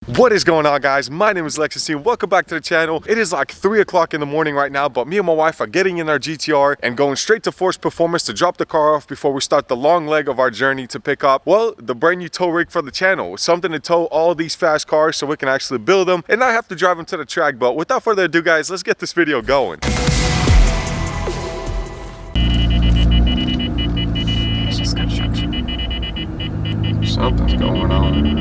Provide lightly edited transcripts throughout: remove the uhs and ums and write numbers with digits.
What is going on, guys? My name is Lextasy and welcome back to the channel. It is like 3 o'clock in the morning right now, but me and my wife are getting in our GTR and going straight to Force Performance to drop the car off before we start the long leg of our journey to pick up, well, the brand new tow rig for the channel. Something to tow all these fast cars so we can actually build them and not have to drive them to the track. But without further ado, guys, let's get this video going. It's just construction. Something's going on.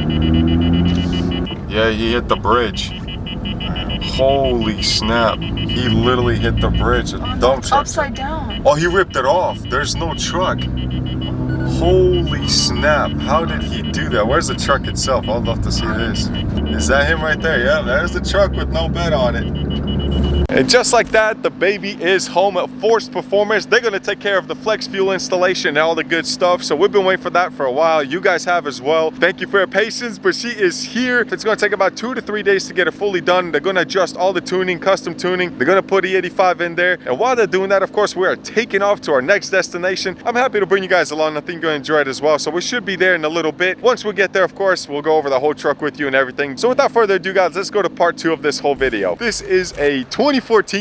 Yeah, he hit the bridge. Holy snap. He literally hit the bridge. A dump truck. Upside down. Oh, he ripped it off. There's no truck. Holy snap. How did he do that? Where's the truck itself? I'd love to see this. Is that him right there? Yeah, there's the truck with no bed on it. And just like that, the baby is home at Force Performance. They're gonna take care of the flex fuel installation and all the good stuff. So we've been waiting for that for a while. You guys have as well. Thank you for your patience, but she is here. It's gonna take about 2 to 3 days to get it fully done. They're gonna adjust all the tuning, custom tuning. They're gonna put E85 in there. And while they're doing that, of course, we are taking off to our next destination. I'm happy to bring you guys along. I think you're gonna enjoy it as well. So we should be there in a little bit. Once we get there, of course, we'll go over the whole truck with you and everything. So without further ado, guys, let's go to part 2 of this whole video. This is a 2014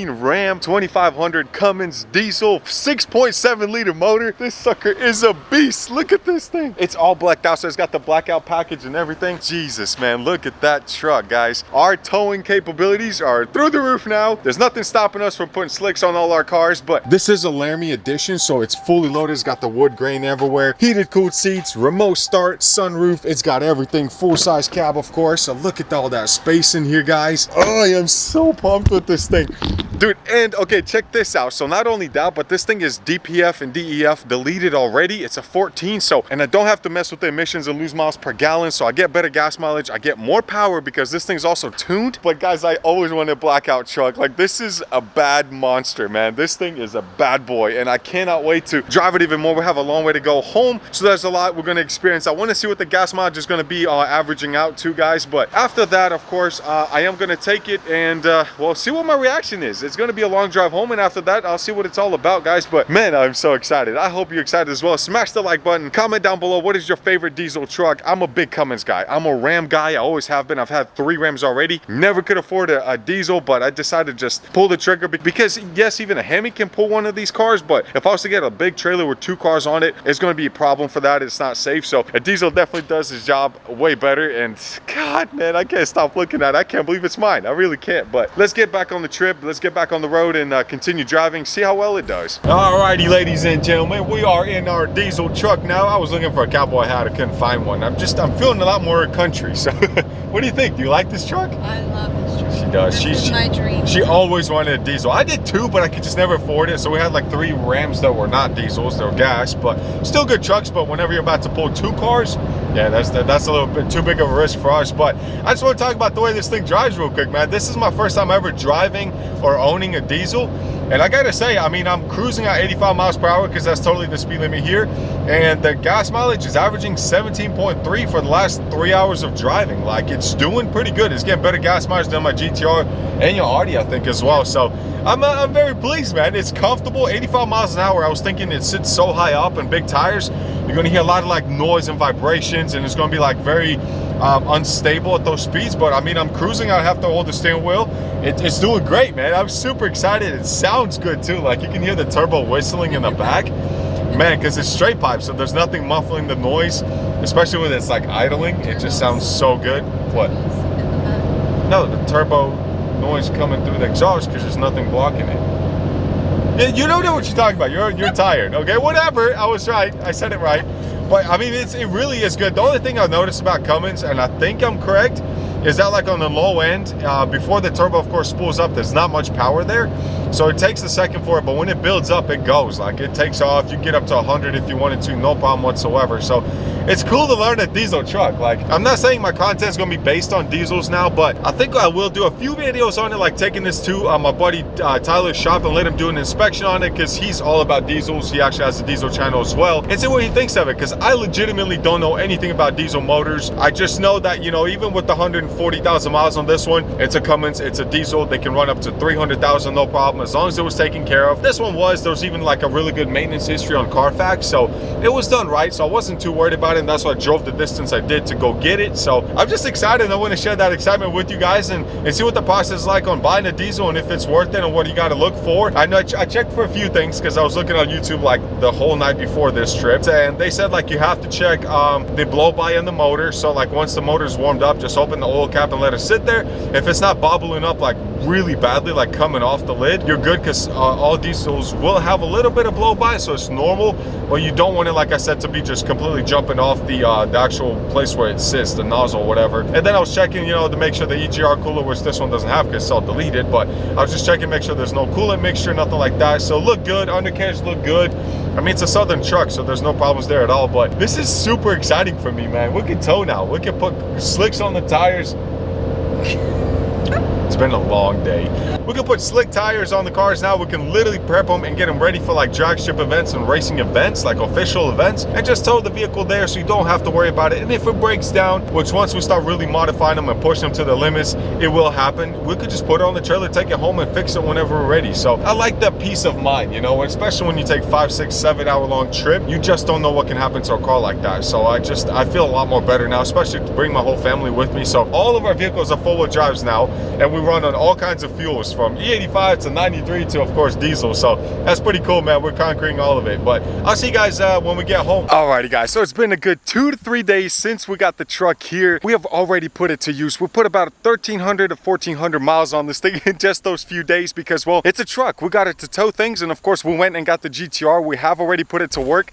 Ram 2500 Cummins diesel 6.7 liter motor. This sucker is a beast. Look at this thing. It's all blacked out, so it's got the blackout package and everything. Jesus, man, look at that truck, guys. Our towing capabilities are through the roof now. There's nothing stopping us from putting slicks on all our cars, but this is a Laramie edition, so it's fully loaded. It's got the wood grain everywhere, heated cooled seats, remote start, sunroof. It's got everything, full-size cab, of course. So look at all that space in here, guys. Oh, I am so pumped with this thing. Dude, and okay, check this out. So not only that, but this thing is DPF and DEF deleted already. It's a 14, so, and I don't have to mess with the emissions and lose miles per gallon, so I get better gas mileage. I get more power because this thing's also tuned. But guys, I always wanted a blackout truck. Like, this is a bad monster, man. This thing is a bad boy, and I cannot wait to drive it even more. We have a long way to go home, so there's a lot we're gonna experience. I wanna see what the gas mileage is gonna be averaging out to, guys. But after that, of course, I am gonna take it and, well, see what my reaction is. It's gonna be a long drive home, and after that I'll see what it's all about, guys. But man, I'm so excited. I hope you're excited as well. Smash the like button, comment down below what is your favorite diesel truck. I'm a big Cummins guy. I'm a Ram guy. I always have been. I've had 3 Rams already. Never could afford a diesel, but I decided to just pull the trigger because yes, even a Hemi can pull one of these cars, but if I was to get a big trailer with 2 cars on it, it's going to be a problem for that. It's not safe. So a diesel definitely does his job way better. And God, man, I can't stop looking at it. I can't believe it's mine. I really can't. But let's get back on the trip. Let's get back on the road and continue driving, see how well it does. Alrighty, ladies and gentlemen, we are in our diesel truck now. I was looking for a cowboy hat, I couldn't find one. I'm feeling a lot more country. So what do you think? Do you like this truck? I love this truck. She does. This is my dream. She always wanted a diesel. I did too, but I could just never afford it. So we had like 3 Rams that were not diesels, they were gas, but still good trucks. But whenever you're about to pull 2 cars, yeah, that's a little bit too big of a risk for us. But I just want to talk about the way this thing drives real quick, man. This is my first time ever driving or owning a diesel. And I gotta say, I mean, I'm cruising at 85 miles per hour because that's totally the speed limit here. And the gas mileage is averaging 17.3 for the last 3 hours of driving. Like, it's doing pretty good. It's getting better gas mileage than my GTR and your Audi, I think, as well. So I'm very pleased, man. It's comfortable, 85 miles an hour. I was thinking it sits so high up and big tires, you're gonna hear a lot of like noise and vibrations, and it's gonna be like very unstable at those speeds. But I mean, I'm cruising. I have to hold the steering wheel. It's doing great, man. I'm super excited. It sounds good too. Like, you can hear the turbo whistling in the back, man, because it's straight pipe, so there's nothing muffling the noise, especially when it's like idling. It just sounds so good. What? No, the turbo noise coming through the exhaust because there's nothing blocking it. You don't know what you're talking about. You're tired. Okay, whatever. I was right. I said it right. But I mean, it really is good. The only thing I've noticed about Cummins, and I think I'm correct, is that like on the low end, before the turbo of course spools up, there's not much power there. So it takes a second for it, but when it builds up, it goes. Like, it takes off. You can get up to 100 if you wanted to, no problem whatsoever. So it's cool to learn a diesel truck. Like, I'm not saying my content is going to be based on diesels now, but I think I will do a few videos on it, like taking this to my buddy Tyler's shop and let him do an inspection on it, because he's all about diesels. He actually has a diesel channel as well, and see what he thinks of it, because I legitimately don't know anything about diesel motors. I just know that, you know, even with the 140,000 miles on this one, it's a Cummins, it's a diesel. They can run up to 300,000 no problem, as long as it was taken care of. This one was. There was even like a really good maintenance history on Carfax, so it was done right, so I wasn't too worried about it. excited, and that's why I drove the distance I did to go get it. So I'm just excited. I want to share that excitement with you guys and see what the process is like on buying a diesel and if it's worth it and what you got to look for. I know I checked for a few things because I was looking on YouTube like the whole night before this trip, and they said like you have to check the blow by in the motor. So like once the motor's warmed up, just open the oil cap and let it sit there. If it's not bubbling up like really badly, like coming off the lid, you're good, because all diesels will have a little bit of blow by, so it's normal, but you don't want it, like I said, to be just completely jumping off the actual place where it sits, the nozzle, whatever. And then I was checking, you know, to make sure the EGR cooler, which this one doesn't have because it's all deleted, but I was just checking, make sure there's no coolant mixture, nothing like that. So look good, undercarriage look good. I mean, it's a Southern truck, so there's no problems there at all, but this is super exciting for me, man. We can tow now. We can put slicks on the tires. It's been a long day. We can put slick tires on the cars now. We can literally prep them and get them ready for like drag strip events and racing events, like official events, and just tow the vehicle there so you don't have to worry about it. And if it breaks down, which once we start really modifying them and pushing them to the limits, it will happen, we could just put it on the trailer, take it home and fix it whenever we're ready. So I like that peace of mind, you know, especially when you take 5, 6, 7 hour long trip, you just don't know what can happen to a car like that. So I feel a lot more better now, especially to bring my whole family with me. So all of our vehicles are four-wheel drives now, and we run on all kinds of fuels from E85 to 93 to, of course, diesel. So that's pretty cool, man. We're conquering all of it. But I'll see you guys when we get home. Alrighty, guys. So it's been a good 2 to 3 days since we got the truck here. We have already put it to use. We put about 1,300 to 1,400 miles on this thing in just those few days because, well, it's a truck. We got it to tow things, and of course, we went and got the GTR. We have already put it to work.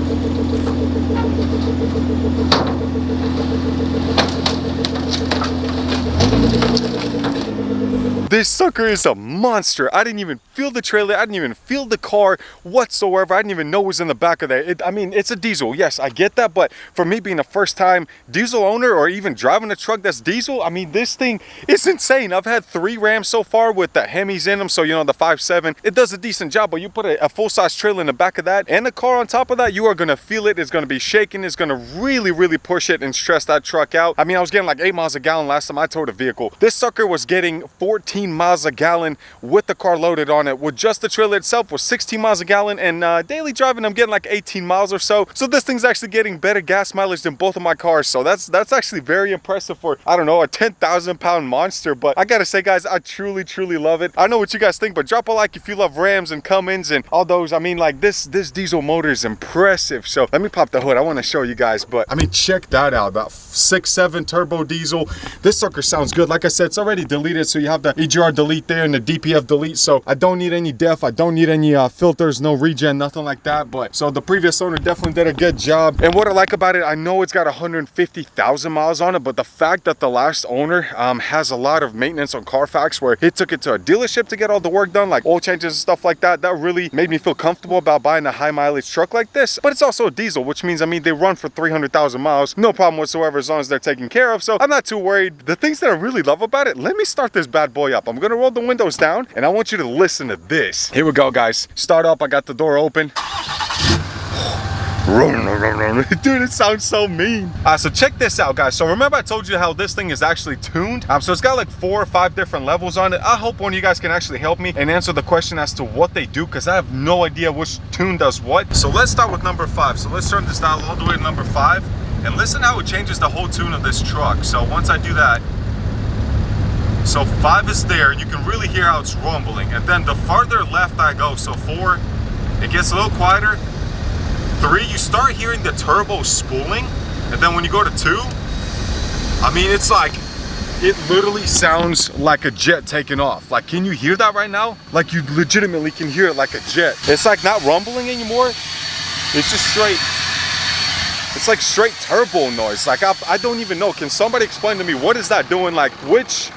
This sucker is a monster. I didn't even feel the trailer. I didn't even feel the car whatsoever. I didn't even know it was in the back of there. I mean, it's a diesel. Yes, I get that. But for me being a first time diesel owner or even driving a truck that's diesel, I mean, this thing is insane. I've had 3 Rams so far with the Hemis in them. So, you know, the 5.7, it does a decent job. But you put a full-size trailer in the back of that and a car on top of that, you are going to feel it. It's going to be shaking. It's going to really, really push it and stress that truck out. I mean, I was getting like 8 miles a gallon last time I towed a vehicle. This sucker was getting 14 miles a gallon with the car loaded on it. With just the trailer itself was 16 miles a gallon, and daily driving I'm getting like 18 miles or so. So this thing's actually getting better gas mileage than both of my cars. So that's actually very impressive for, I don't know, a 10,000 pound monster. But I gotta say, guys, I truly love it. I know what you guys think, but drop a like if you love Rams and Cummins and all those. I mean, like this diesel motor is impressive. So let me pop the hood. I want to show you guys, but I mean, check that out. That 6.7 turbo diesel. This sucker sounds good. Like I said, it's already deleted, so you have the EGR delete there and the DPF delete, so I don't need any def, I don't need any filters, no regen, nothing like that. But so the previous owner definitely did a good job. And what I like about it, I know it's got 150,000 miles on it, but the fact that the last owner has a lot of maintenance on Carfax, where he took it to a dealership to get all the work done, like oil changes and stuff like that, that really made me feel comfortable about buying a high mileage truck like this. But it's also a diesel, which means, I mean, they run for 300,000 miles, no problem whatsoever, as long as they're taken care of. So I'm not too worried. The things that I really love about it, let me start this bad boy up. I'm gonna roll the windows down and I want you to listen to this. Here we go, guys. Start up. I got the door open. Dude, it sounds so mean. So check this out, guys. So remember I told you how this thing is actually tuned? So it's got like 4 or 5 different levels on it. I hope one of you guys can actually help me and answer the question as to what they do, because I have no idea which tune does what. So let's start with number 5. So let's turn this dial all the way to number 5 and listen how it changes the whole tune of this truck. So once I do that, so 5 is there, and you can really hear how it's rumbling. And then the farther left I go, so 4, it gets a little quieter. 3, you start hearing the turbo spooling. And then when you go to 2, I mean, it's like, it literally sounds like a jet taking off. Like, can you hear that right now? Like, you legitimately can hear it like a jet. It's like not rumbling anymore. It's just straight. It's like straight turbo noise. Like, I don't even know. Can somebody explain to me what is that doing? Like, which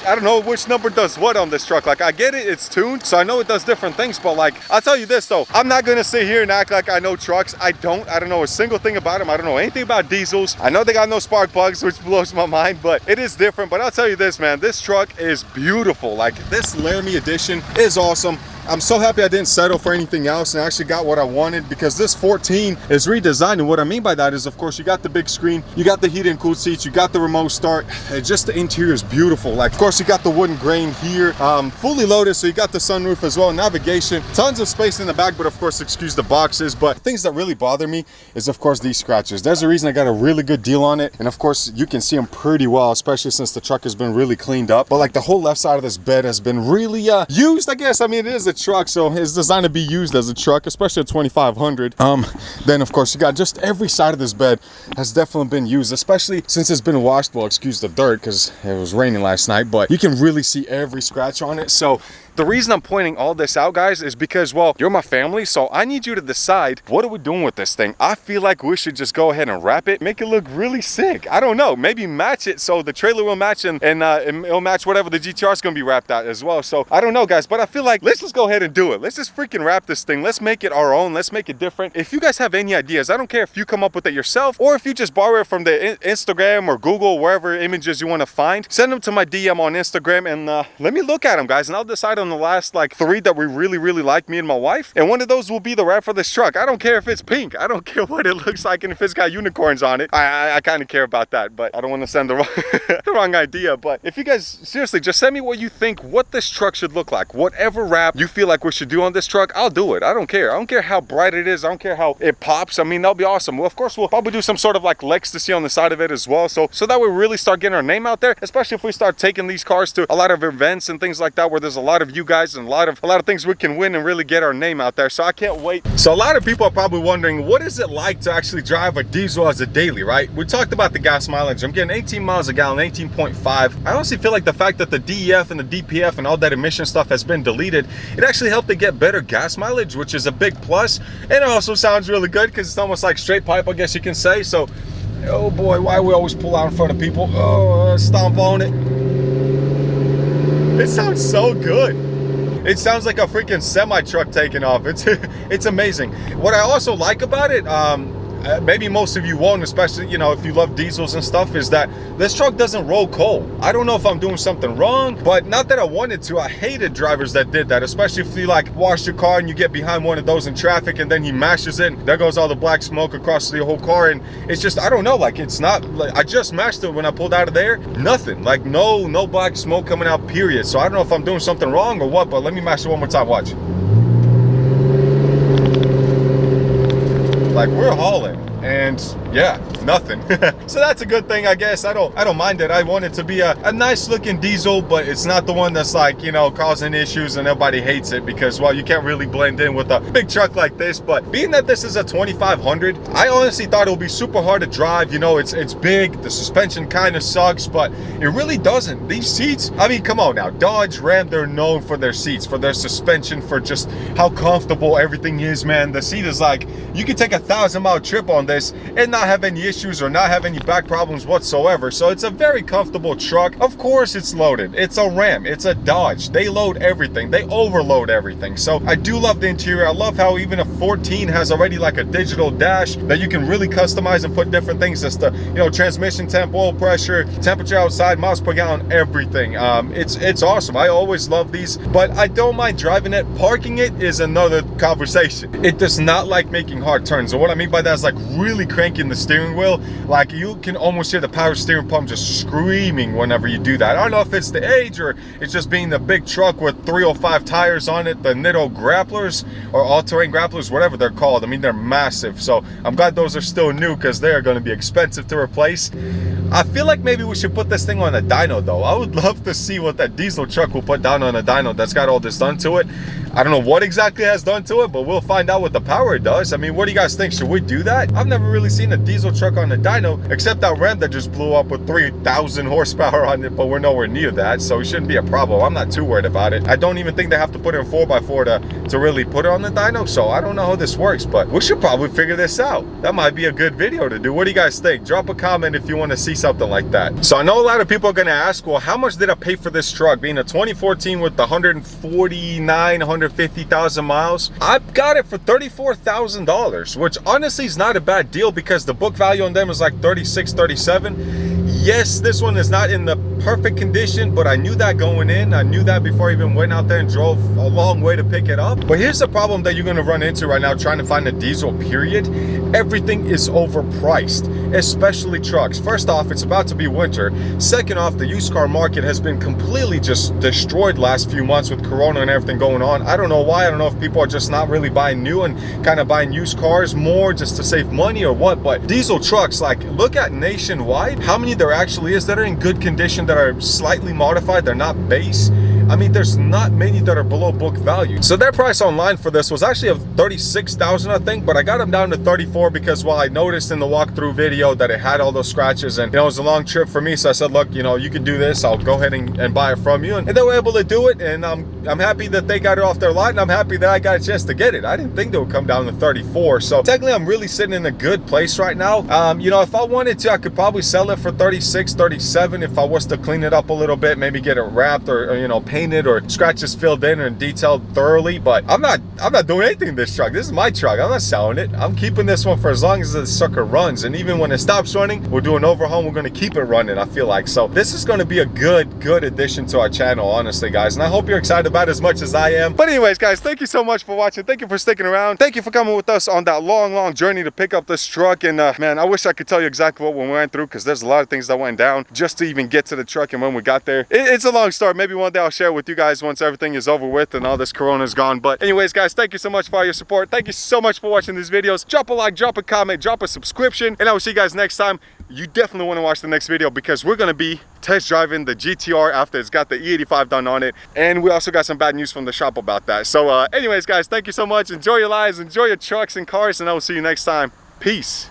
I don't know which number does what on this truck. Like, I get it, it's tuned, so I know it does different things, but like, I'll tell you this though, I'm not gonna sit here and act like I know trucks. I don't know a single thing about them. I don't know anything about diesels. I know they got no spark plugs, which blows my mind, but it is different. But I'll tell you this, man, this truck is beautiful. Like, this Laramie edition is awesome. I'm so happy I didn't settle for anything else and I actually got what I wanted, because this 14 is redesigned. And what I mean by that is, of course, you got the big screen, you got the heated and cooled seats, you got the remote start. Just the interior is beautiful. Like, of course, you got the wooden grain here, fully loaded, so you got the sunroof as well, navigation, tons of space in the back, but of course, excuse the boxes. But things that really bother me is, of course, these scratches. There's a reason I got a really good deal on it, and of course, you can see them pretty well, especially since the truck has been really cleaned up. But like, the whole left side of this bed has been really used, I guess. I mean, it is a truck, so it's designed to be used as a truck, especially at 2500. Then of course, you got just every side of this bed has definitely been used, especially since it's been washed. Well, excuse the dirt, because it was raining last night, but you can really see every scratch on it. So the reason I'm pointing all this out, guys, is because, well, you're my family, so I need you to decide, what are we doing with this thing? I feel like we should just go ahead and wrap it, make it look really sick. I don't know, maybe match it so the trailer will match, and it'll match whatever the GTR is going to be wrapped out as well. So I don't know, guys, but I feel like let's just go ahead and do it. Let's just freaking wrap this thing. Let's make it our own. Let's make it different. If you guys have any ideas, I don't care if you come up with it yourself or if you just borrow it from the Instagram or Google, wherever images you want to find, send them to my DM on Instagram, and let me look at them, guys, and I'll decide on the last like 3 that we really like, me and my wife, and one of those will be the wrap for this truck. I don't care if it's pink, I don't care what it looks like, and if it's got unicorns on it, I kind of care about that, but I don't want to send the wrong, the wrong idea. But if you guys, seriously, just send me what you think, what this truck should look like. Whatever wrap you feel like we should do on this truck, I'll do it. I don't care. I don't care how bright it is. I don't care how it pops. I mean, that'll be awesome. Well, of course, we'll probably do some sort of like Lextasy on the side of it as well, so that we really start getting our name out there, especially if we start taking these cars to a lot of events and things like that, where there's a lot of you guys and a lot of things we can win and really get our name out there. So I can't wait. So a lot of people are probably wondering, what is it like to actually drive a diesel as a daily, right? We talked about the gas mileage. I'm getting 18 miles a gallon, 18.5. I honestly feel like the fact that the DEF and the DPF and all that emission stuff has been deleted, it actually helped to get better gas mileage, which is a big plus. And it also sounds really good because it's almost like straight pipe, I guess you can say. So, oh boy, why we always pull out in front of people? Oh, stomp on it. It sounds so good. It sounds like a freaking semi truck taking off. It's amazing. What I also like about it, maybe most of you won't, especially, you know, if you love diesels and stuff, is that this truck doesn't roll coal. I don't know if I'm doing something wrong, but not that I wanted to. I hated drivers that did that, especially if you like wash your car and you get behind one of those in traffic and then he mashes it, and there goes all the black smoke across the whole car. And it's just, I don't know, like, it's not like, I just mashed it when I pulled out of there, nothing, like no black smoke coming out, period. So I don't know if I'm doing something wrong or what, but let me mash it one more time. Watch. Like, we're hauling, and yeah, nothing. So that's a good thing, I guess. I don't mind it. I want it to be a nice looking diesel, but it's not the one that's like, you know, causing issues and everybody hates it, because, well, you can't really blend in with a big truck like this. But being that this is a 2500, I honestly thought it would be super hard to drive. You know, it's big, the suspension kind of sucks, but it really doesn't. These seats, I mean, come on now, Dodge, Ram, they're known for their seats, for their suspension, for just how comfortable everything is, man. The seat is like, you could take a 1,000-mile trip on this and not have any issues or not have any back problems whatsoever. So it's a very comfortable truck. Of course it's loaded. It's a Ram, it's a Dodge. They load everything, they overload everything. So I do love the interior. I love how even a 14 has already like a digital dash that you can really customize and put different things as to, you know, transmission temp, oil pressure, temperature outside, miles per gallon, everything. It's awesome. I always love these, but I don't mind driving it. Parking it is another conversation. It does not like making hard turns. So what I mean by that is like really cranking the steering wheel. Like, you can almost hear the power steering pump just screaming whenever you do that. I don't know if it's the age or it's just being the big truck with 305 tires on it, the Nitto grapplers or all-terrain grapplers, whatever they're called. I mean, they're massive. So I'm glad those are still new, because they are going to be expensive to replace. I feel like maybe we should put this thing on a dyno though. I would love to see what that diesel truck will put down on a dyno that's got all this done to it. I don't know what exactly has done to it, but we'll find out what the power does. I mean, what do you guys think? Should we do that? I've never really seen a diesel truck on a dyno, except that Ram that just blew up with 3,000 horsepower on it, but we're nowhere near that, so it shouldn't be a problem. I'm not too worried about it. I don't even think they have to put in a 4x4 to really put it on the dyno, so I don't know how this works, but we should probably figure this out. That might be a good video to do. What do you guys think? Drop a comment if you want to see something like that. So I know a lot of people are going to ask, well, how much did I pay for this truck? Being a 2014 with 150,000 miles, I got it for $34,000, which honestly is not a bad deal, because the book value on them is like 36, 37. Yes, this one is not in the perfect condition, but I knew that going in. I knew that before I even went out there and drove a long way to pick it up. But here's the problem that you're gonna run into right now trying to find a diesel, period. Everything is overpriced, especially trucks. First off, it's about to be winter. Second off, the used car market has been completely just destroyed last few months with Corona and everything going on. I don't know why. I don't know if people are just not really buying new and kind of buying used cars more just to save money or what, but diesel trucks, like, look at nationwide how many there actually is that are in good condition, that are slightly modified, they're not base. I mean, there's not many that are below book value. So their price online for this was actually of $36,000, I think, but I got them down to 34 because, well, I noticed in the walkthrough video that it had all those scratches, and, you know, it was a long trip for me. So I said, look, you know, you can do this. I'll go ahead and buy it from you. And they were able to do it, and I'm happy that they got it off their lot, and I'm happy that I got a chance to get it. I didn't think they would come down to 34. So technically, I'm really sitting in a good place right now. You know, if I wanted to, I could probably sell it for 36, 37 if I was to clean it up a little bit, maybe get it wrapped or you know, painted or scratches filled in and detailed thoroughly. But I'm not doing anything in this truck. This is my truck. I'm not selling it. I'm keeping this one for as long as the sucker runs, and even when it stops running, we'll do an overhaul. We're going to keep it running, I feel like. So this is going to be a good addition to our channel, honestly, guys, and I hope you're excited about it as much as I am. But anyways, guys, thank you so much for watching. Thank you for sticking around. Thank you for coming with us on that long journey to pick up this truck. And man, I wish I could tell you exactly what we went through, because there's a lot of things that went down just to even get to the truck. And when we got there, it's a long story. Maybe one day I'll share it with you guys once everything is over with and all this Corona is gone. But anyways, guys, thank you so much for all your support. Thank you so much for watching these videos. Drop a like, drop a comment, drop a subscription, and I will see you guys next time. You definitely want to watch the next video, because we're going to be test driving the GTR after it's got the E85 done on it. And we also got some bad news from the shop about that. So anyways, guys, thank you so much. Enjoy your lives, enjoy your trucks and cars, and I will see you next time. Peace.